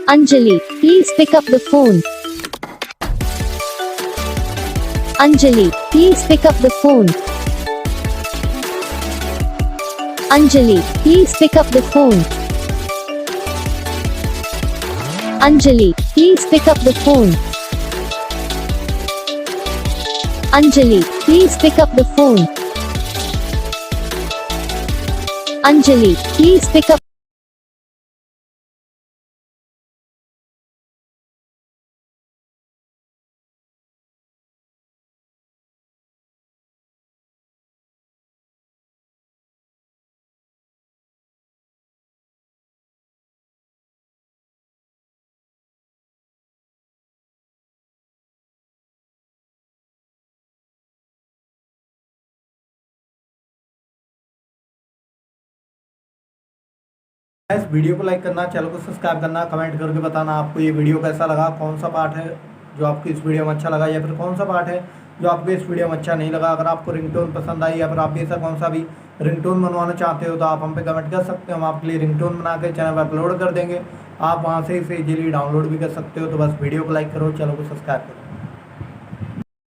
Anjali, please pick up the phone. Anjali, please pick up the phone. Anjali, please pick up the phone. Anjali, please pick up the phone. Anjali, please pick up the phone. Anjali, please pick up. इस video को like करना, channel को subscribe करना, comment करके बताना आपको ये video कैसा लगा, कौन सा पार्ट है जो आपको इस वीडियो में अच्छा लगा या फिर कौन सा पार्ट है जो आपको इस वीडियो में अच्छा नहीं लगा। अगर आपको रिंगटोन पसंद आई या फिर आप ऐसा कौन सा भी रिंगटोन बनवाना चाहते हो तो आप हम पे कमेंट कर सकते हो। हम आपके लिए रिंगटोन बना के चैनल पर अपलोड कर देंगे, आप वहाँ से इसे इजीली डाउनलोड भी कर सकते हो। तो बस वीडियो को लाइक करो, चैनल को सब्सक्राइब करो।